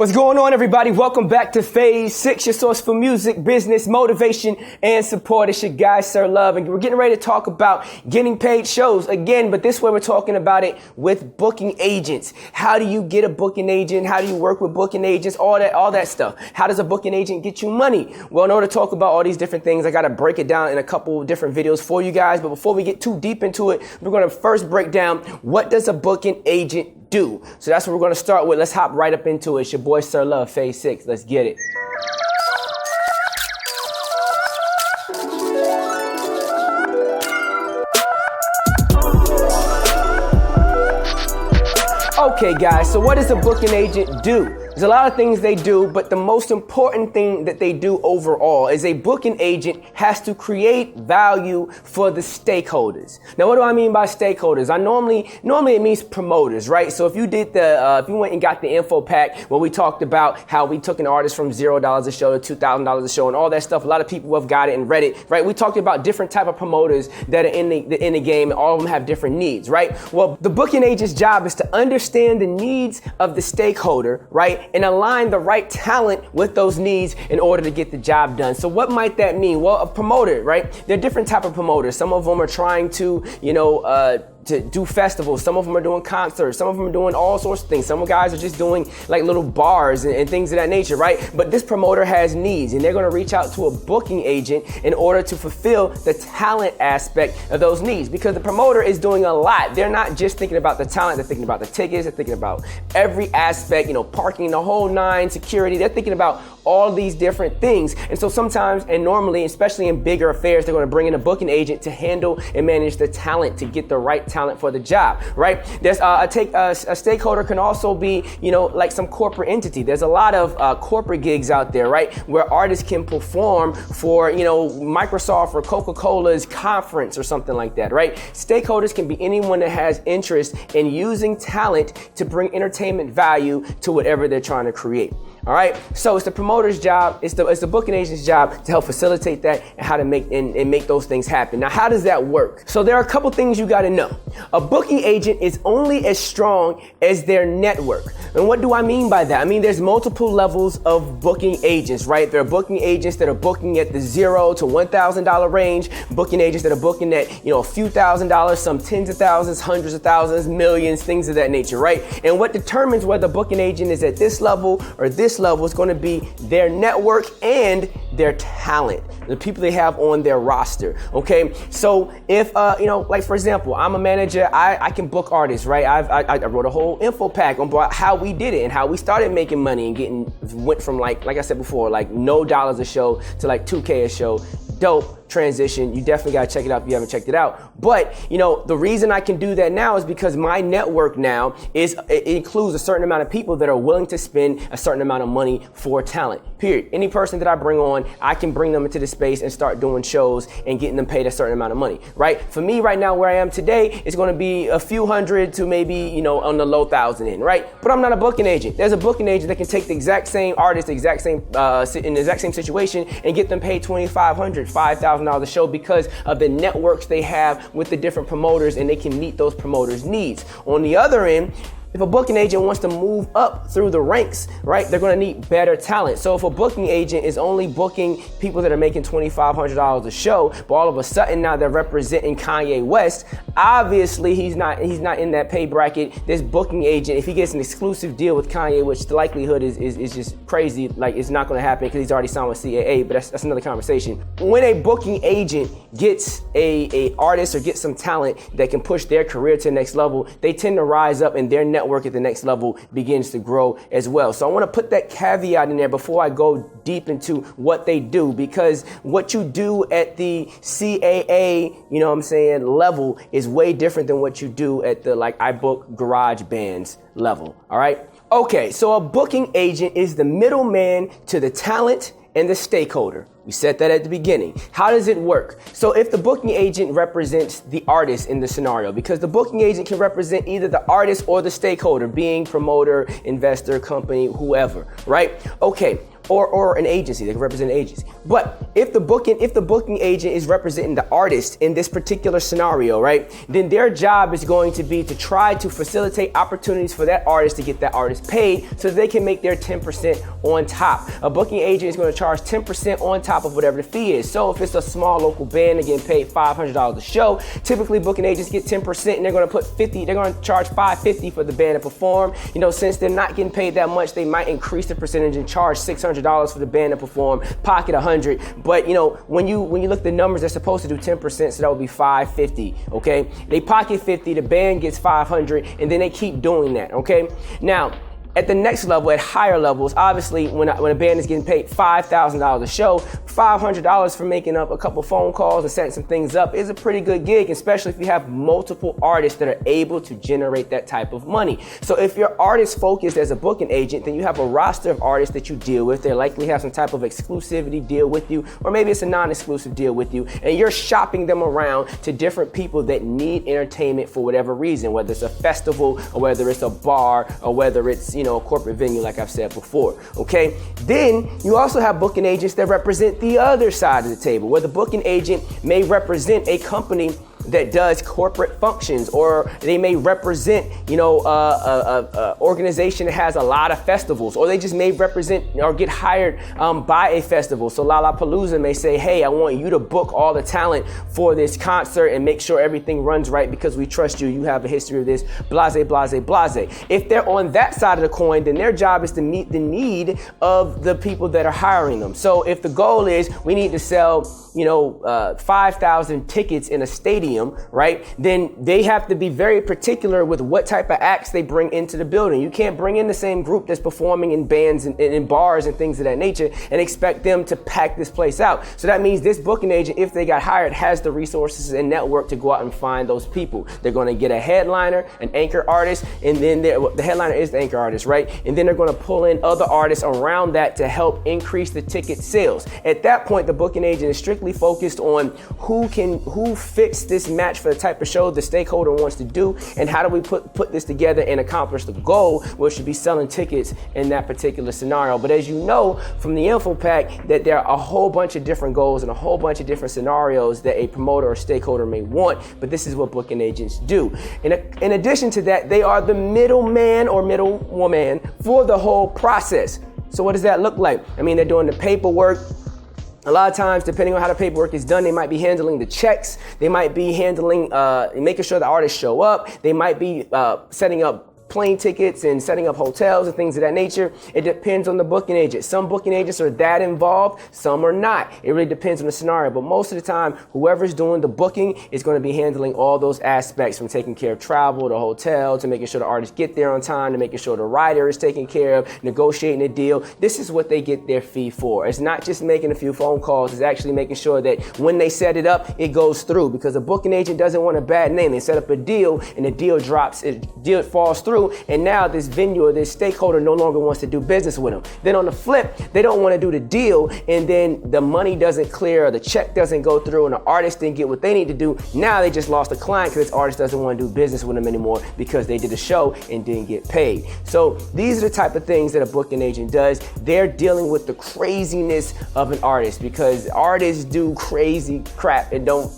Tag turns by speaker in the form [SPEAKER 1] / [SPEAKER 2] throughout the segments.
[SPEAKER 1] What's going on, everybody? Welcome back to Phase 6, your source for music, business, motivation, and support. It's your guy, Sirr Love, and we're getting ready to talk about getting paid shows again, but this way we're talking about it with booking agents. How do you get a booking agent? How do you work with booking agents? All that stuff. How does a booking agent get you money? Well, in order to talk about all these different things, I got to break it down in a couple different videos for you guys. But before we get too deep into it, we're going to first break down what does a booking agent do. So that's what we're going to start with. Let's hop right up into it. It's your boy Sirr Love, Phase 6. Let's get it. Okay guys, so what does a booking agent do? There's a lot of things they do, but the most important thing that they do overall is a booking agent has to create value for the stakeholders. Now, what do I mean by stakeholders? Normally it means promoters, right? So if you did if you went and got the info pack where we talked about how we took an artist from $0 a show to $2,000 a show and all that stuff, a lot of people have got it and read it, right? We talked about different type of promoters that are in the game, and all of them have different needs, right? Well, the booking agent's job is to understand the needs of the stakeholder, right? And align the right talent with those needs in order to get the job done. So what might that mean? Well, a promoter, right? There are different type of promoters. Some of them are trying to, to do festivals. Some of them are doing concerts. Some of them are doing all sorts of things. Some guys are just doing like little bars and things of that nature, right? But this promoter has needs, and they're going to reach out to a booking agent in order to fulfill the talent aspect of those needs, because the promoter is doing a lot. They're not just thinking about the talent. They're thinking about the tickets. They're thinking about every aspect, parking, the whole nine, security. They're thinking about all these different things. And so sometimes, and normally, especially in bigger affairs, they're going to bring in a booking agent to handle and manage the talent, to get the right talent for the job, right? There's a stakeholder can also be, like some corporate entity. There's a lot of corporate gigs out there, right? Where artists can perform for, Microsoft or Coca-Cola's conference or something like that, right? Stakeholders can be anyone that has interest in using talent to bring entertainment value to whatever they're trying to create. All right, so it's the promoter's job, it's the booking agent's job to help facilitate that and how to make those things happen. Now, how does that work? So there are a couple things you got to know. A booking agent is only as strong as their network. And what do I mean by that? I mean, there's multiple levels of booking agents, right? There are booking agents that are booking at the $0 to $1,000 range, booking agents that are booking at, a few $1,000s, some tens of thousands, hundreds of thousands, millions, things of that nature, right? And what determines whether a booking agent is at this level or this level is going to be their network and their talent, the people they have on their roster. Okay, so if like for example, I'm a manager, I can book artists, right? I wrote a whole info pack on how we did it and how we started making money and went from like I said before, like no dollars a show to like $2K a show. Dope transition. You definitely got to check it out if you haven't checked it out. But, the reason I can do that now is because my network now it includes a certain amount of people that are willing to spend a certain amount of money for talent, period. Any person that I bring on, I can bring them into the space and start doing shows and getting them paid a certain amount of money, right? For me right now, where I am today, it's going to be a few hundred to maybe, on the low thousand end, right? But I'm not a booking agent. There's a booking agent that can take the exact same artist, in the exact same situation and get them paid $2,500, $5,000 a show because of the networks they have with the different promoters, and they can meet those promoters' needs. On the other end, if a booking agent wants to move up through the ranks, right, they're going to need better talent. So if a booking agent is only booking people that are making $2,500 a show, but all of a sudden now they're representing Kanye West, obviously he's not in that pay bracket. This booking agent, if he gets an exclusive deal with Kanye, which the likelihood is just crazy, like it's not going to happen because he's already signed with CAA, but that's another conversation. When a booking agent gets a artist or gets some talent that can push their career to the next level, they tend to rise up and their network at the next level begins to grow as well. So I want to put that caveat in there before I go deep into what they do, because what you do at the CAA, level is way different than what you do at the I book garage bands level. All right. Okay. So a booking agent is the middleman to the talent and the stakeholder. We said that at the beginning. How does it work? So if the booking agent represents the artist in the scenario, because the booking agent can represent either the artist or the stakeholder, being promoter, investor, company, whoever, right? Okay. or an agency. They can represent an agency. But if the booking agent is representing the artist in this particular scenario, right, then their job is going to be to try to facilitate opportunities for that artist to get that artist paid so they can make their 10% on top. A booking agent is going to charge 10% on top of whatever the fee is. So if it's a small local band, they're getting paid $500 a show. Typically, booking agents get 10% and they're going to put $50. They're going to charge $550 for the band to perform. You know, since they're not getting paid that much, they might increase the percentage and charge $600 for the band to perform, pocket $100. But you know, when you look at the numbers, they're supposed to do 10%, so that would be $550. Okay, they pocket $50, the band gets $500, and then they keep doing that. Okay, now, at the next level, at higher levels, obviously when a band is getting paid $5,000 a show, $500 for making up a couple phone calls and setting some things up is a pretty good gig, especially if you have multiple artists that are able to generate that type of money. So if you're artist focused as a booking agent, then you have a roster of artists that you deal with. They likely have some type of exclusivity deal with you, or maybe it's a non-exclusive deal with you, and you're shopping them around to different people that need entertainment for whatever reason, whether it's a festival or whether it's a bar or whether it's, you know, a corporate venue, like I've said before. Okay, then you also have booking agents that represent the other side of the table, where the booking agent may represent a company that does corporate functions, or they may represent, you know, a organization that has a lot of festivals, or they just may represent or get hired by a festival. So Lollapalooza may say, hey, I want you to book all the talent for this concert and make sure everything runs right because we trust you. You have a history of this, blase, blase, blase. If they're on that side of the coin, then their job is to meet the need of the people that are hiring them. So if the goal is we need to sell, you know, 5,000 tickets in a stadium, right? Then they have to be very particular with what type of acts they bring into the building. You can't bring in the same group that's performing in bands and in bars and things of that nature and expect them to pack this place out. So that means this booking agent, if they got hired, has the resources and network to go out and find those people. They're going to get a headliner, an anchor artist, and then the headliner is the anchor artist, right? And then they're going to pull in other artists around that to help increase the ticket sales. At that point, the booking agent is strictly focused on who fits this match for the type of show the stakeholder wants to do, and how do we put this together and accomplish the goal, which should be selling tickets in that particular scenario. But as you know from the info pack, that there are a whole bunch of different goals and a whole bunch of different scenarios that a promoter or stakeholder may want, but this is what booking agents do. In addition to that, they are the middleman or middlewoman for the whole process. So what does that look like? I mean, they're doing the paperwork. A lot of times, depending on how the paperwork is done, they might be handling the checks. They might be handling, making sure the artists show up. They might be setting up plane tickets and setting up hotels and things of that nature. It depends on the booking agent. Some booking agents are that involved, some are not. It really depends on the scenario, but most of the time, whoever's doing the booking is going to be handling all those aspects, from taking care of travel, the hotel, to making sure the artists get there on time, to making sure the rider is taken care of, negotiating a deal. This is what they get their fee for. It's not just making a few phone calls, it's actually making sure that when they set it up, it goes through, because a booking agent doesn't want a bad name. They set up a deal and the deal drops, deal falls through, and now this venue or this stakeholder no longer wants to do business with them. Then on the flip, they don't want to do the deal, and then the money doesn't clear, or the check doesn't go through, and the artist didn't get what they need to do. Now they just lost a client because this artist doesn't want to do business with them anymore because they did a show and didn't get paid. So these are the type of things that a booking agent does. They're dealing with the craziness of an artist, because artists do crazy crap and don't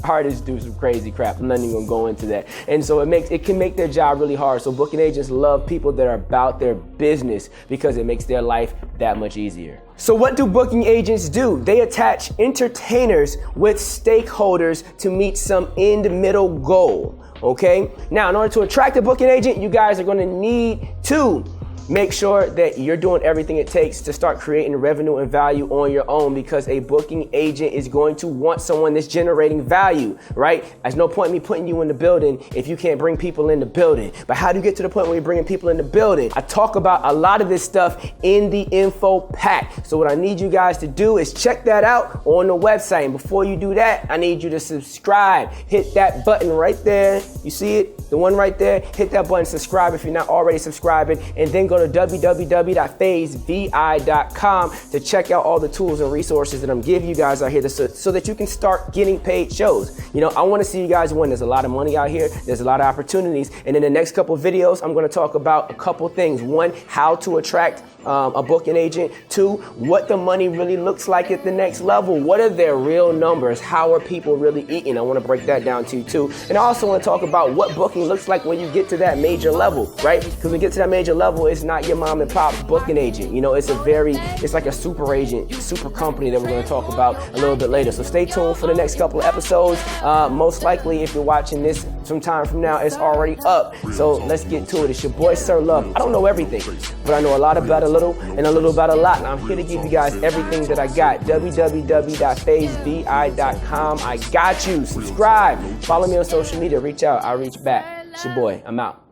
[SPEAKER 1] artists do some crazy crap. I'm not even gonna go into that. And so it can make their job really hard. So booking agents love people that are about their business, because it makes their life that much easier. So what do booking agents do? They attach entertainers with stakeholders to meet some end-middle goal. Okay? Now, in order to attract a booking agent, you guys are gonna need to make sure that you're doing everything it takes to start creating revenue and value on your own, because a booking agent is going to want someone that's generating value, right? There's no point in me putting you in the building if you can't bring people in the building. But how do you get to the point where you're bringing people in the building? I talk about a lot of this stuff in the info pack. So what I need you guys to do is check that out on the website. And before you do that, I need you to subscribe. Hit that button right there. You see it? the one right there. Hit that button, subscribe if you're not already subscribing, and then go to www.phasevi.com to check out all the tools and resources that I'm giving you guys out here so that you can start getting paid shows. You know, I want to see you guys win. There's a lot of money out here. There's a lot of opportunities. And in the next couple of videos, I'm going to talk about a couple things. One, how to attract a booking agent. Two, what the money really looks like at the next level. What are their real numbers? How are people really eating? I want to break that down to you too. And I also want to talk about what booking looks like when you get to that major level, right? Because when you get to that major level, it's not your mom and pop booking agent. You know, it's like a super agent, super company that we're going to talk about a little bit later. So stay tuned for the next couple of episodes. Most likely, if you're watching this some time from now, it's already up. So let's get to it. It's your boy, Sirr Love. I don't know everything, but I know a lot about a little and a little about a lot. And I'm here to give you guys everything that I got. www.phasevi.com. I got you. Subscribe. Follow me on social media. Reach out. I'll reach back. It's your boy. I'm out.